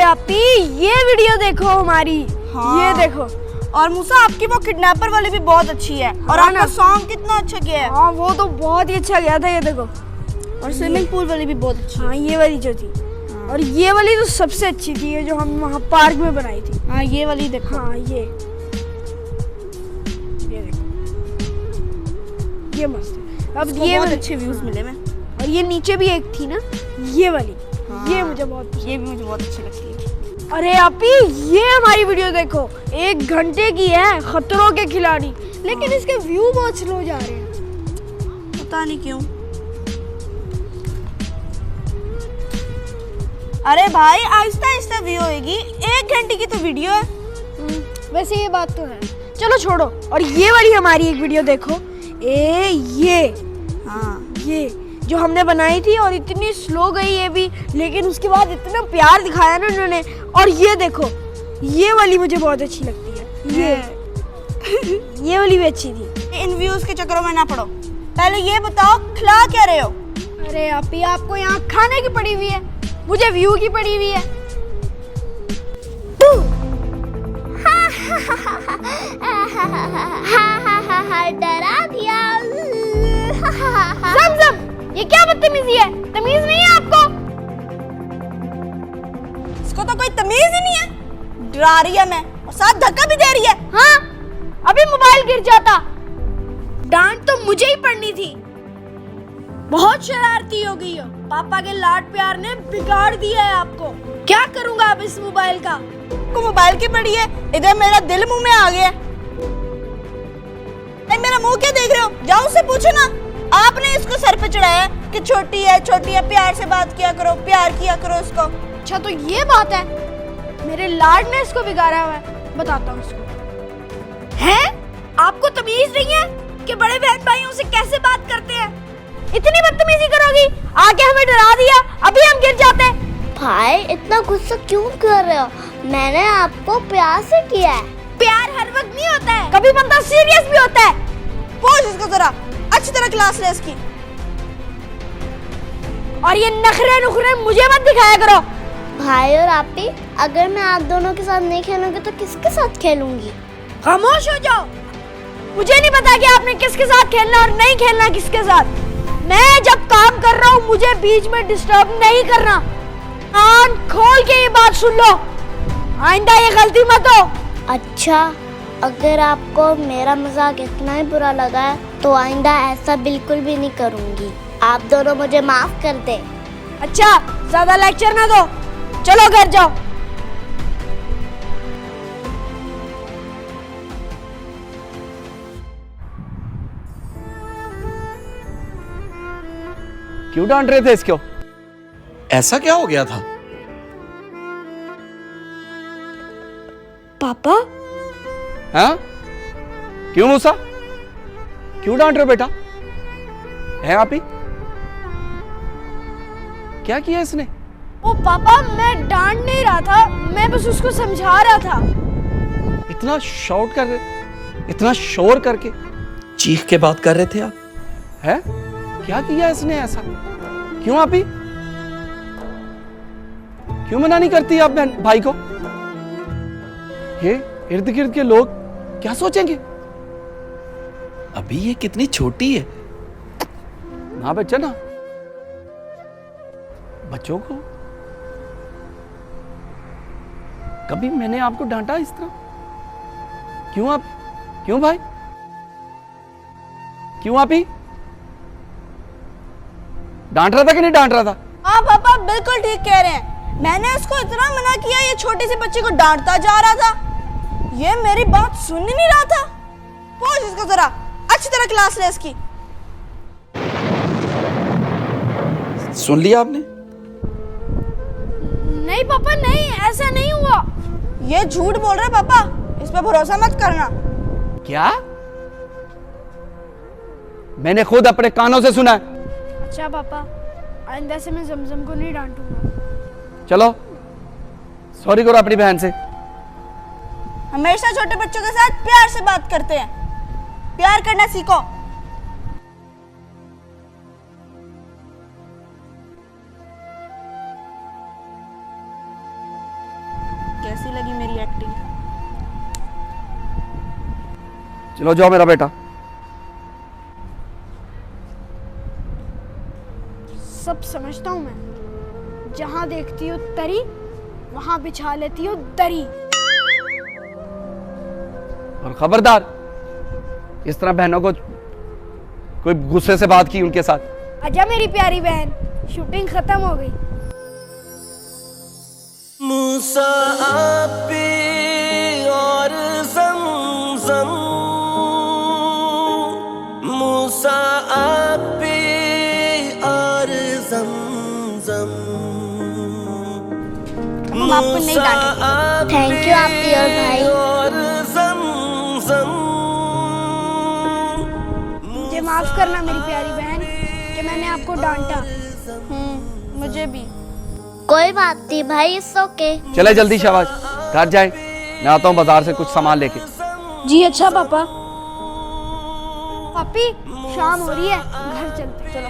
आपी ये वीडियो देखो हमारी। हाँ। ये देखो। और मूसा आपकी वो किडनैपर वाली भी बहुत अच्छी है। और हाँ आपका ना। सॉन्ग कितना अच्छा गया है। हाँ वो तो बहुत ही अच्छा गया था। ये देखो। और स्विमिंग पूल वाली भी बहुत अच्छी है। हाँ ये वाली जो थी। और ये वाली तो सबसे अच्छी थी, ये जो हम वहाँ पार्क में बनाई थी। हाँ ये वाली देखो। हाँ ये देखो, ये मस्त है। अब इसको ये बहुत वाली अच्छे व्यूज मिले में। और ये नीचे भी एक थी ना, ये वाली। हाँ। ये मुझे बहुत पसंद। ये भी मुझे बहुत अच्छी लगती है। अरे आपी ये हमारी वीडियो देखो, 1 घंटे की है, खतरों के खिलाड़ी। लेकिन इसके व्यू बहुत स्लो जा रहे हैं। पता नहीं क्यों। अरे भाई आहिस्ता आहिस्ता व्यू होएगी, 1 घंटे की तो वीडियो है। वैसे ये बात तो है। चलो छोड़ो। और ये वाली हमारी एक वीडियो देखो। ये हाँ ये जो हमने बनाई थी, और इतनी स्लो गई ये भी, लेकिन उसके बाद इतना प्यार दिखाया ना उन्होंने। और ये देखो, ये वाली मुझे बहुत अच्छी लगती है। ये वाली भी अच्छी थी। इन व्यूज के चक्करों में ना पड़ो। पहले ये बताओ खिला क्या रहे हो। अरे आपी आपको यहाँ खाने की पड़ी हुई है, मुझे व्यू की पड़ी हुई है। डरा दिया। ज़म, ये क्या बदतमीजी है? तमीज नहीं है आपको? इसको तो कोई तमीज ही नहीं है। डरा रही है मैं, और साथ धक्का भी दे रही है। हाँ, अभी मोबाइल गिर जाता। डांट तो मुझे ही पड़नी थी। बहुत शरारती हो गई हो। पापा के लाड प्यार ने बिगाड़ दिया है आपको। क्या करूंगा अब इस मोबाइल का? को मोबाइल की पड़ी है, इधर मेरा दिल मुंह में आ गया। मेरा मुंह क्या देख रहे हो? जाओ उससे पूछो ना। आपने इसको सर पे चढ़ाया कि छोटी है, प्यार से बात किया करो, प्यार किया करो उसको। अच्छा तो ये बात है। मेरे लाड ने इसको बिगाड़ा हुआ है। बताता हूँ इसको। हैं? आपको तमीज नहीं है कि बड़े बहन भाइयों से कैसे बात करते हैं? इतनी बदतमीजी करोगी? आके हमें डरा दिया, अभी हम गिर जाते। भाई इतना गुस्सा क्यों कर रहे हो? मैंने आपको प्यार से किया है। प्यार हर वक्त नहीं होता है, कभी बंदा सीरियस भी होता है। पूछ इसको जरा, अच्छी तरह क्लास ले इसकी। और ये नखरे नुखरे मुझे मत दिखाया करो। भाई और आपी, अगर मैं आप दोनों के साथ नहीं खेलूंगी तो किसके साथ खेलूंगी? खामोश हो जाओ। मुझे नहीं पता कि आपने किसके साथ खेलना और नहीं खेलना किसके साथ। मैं जब काम कर रहा हूँ मुझे बीच में डिस्टर्ब नहीं करना। कान खोल के ये बात सुन लो, आइंदा ये गलती मत हो। अच्छा, अगर आपको मेरा मजाक इतना ही बुरा लगा है तो आइंदा ऐसा बिल्कुल भी नहीं करूंगी। आप दोनों मुझे माफ कर दे। अच्छा ज्यादा लेक्चर ना दो, चलो घर जाओ। क्यों डांट रहे थे इसको? ऐसा क्या हो गया था? पापा हाँ? क्यों मूसा? क्यों डांट रहे हो बेटा? है आप ही? क्या किया इसने? ओ पापा मैं डांट नहीं रहा था, मैं बस उसको समझा रहा था। इतना शॉट कर रहे, इतना शोर करके चीख के बात कर रहे थे आप? है? क्या किया इसने ऐसा? क्यों आप ही? क्यों मना नहीं करती आप बहन भाई को? ये इर्द गिर्द के लोग क्या सोचेंगे? अभी ये कितनी छोटी है ना बच्चा ना। बच्चों को कभी मैंने आपको डांटा इस तरह? क्यों आप? क्यों भाई? क्यों आप ही? डांट रहा था कि नहीं डांट रहा था? हाँ पापा बिल्कुल ठीक कह रहे हैं। मैंने इसको इतना मना किया, ये छोटी सी बच्ची को डांटता जा रहा था। ये मेरी बात सुन ही नहीं रहा था। पूछ इसको जरा, अच्छी तरह क्लास ले इसकी। सुन लिया आपने? नहीं पापा नहीं, ऐसा नहीं हुआ। ये झूठ बोल रहा है पापा, इस पे भरोसा मत करना। क्या? मैंने खुद अपने कानों से सुना है। अच्छा पापा, आइंदा से मैं जमजम को नहीं डांटूंगा। चलो सॉरी करो अपनी बहन से। हमेशा छोटे बच्चों के साथ प्यार से बात करते हैं, प्यार करना सीखो। चलो जाओ मेरा बेटा। सब समझता हूँ मैं, जहां देखती हो तरी वहां बिछा लेती हो दरी। और खबरदार इस तरह बहनों को कोई गुस्से से बात की उनके साथ। आजा मेरी प्यारी बहन, शूटिंग खत्म हो गई। मूसा आपी और ज़मज़म, मूसा आपी और ज़मज़म, हम आपको नहीं डांटेंगे। थैंक यू आपी और भाई। और ज़मज़म। मुझे माफ करना मेरी प्यारी बहन कि मैंने आपको डांटा। मुझे भी। कोई बात नहीं भाई, इट्स ओके। चले जल्दी शाबाश, घर जाए, मैं आता हूँ बाजार से कुछ सामान लेके। जी अच्छा पापा। पापी शाम हो रही है, घर चलते। चलो।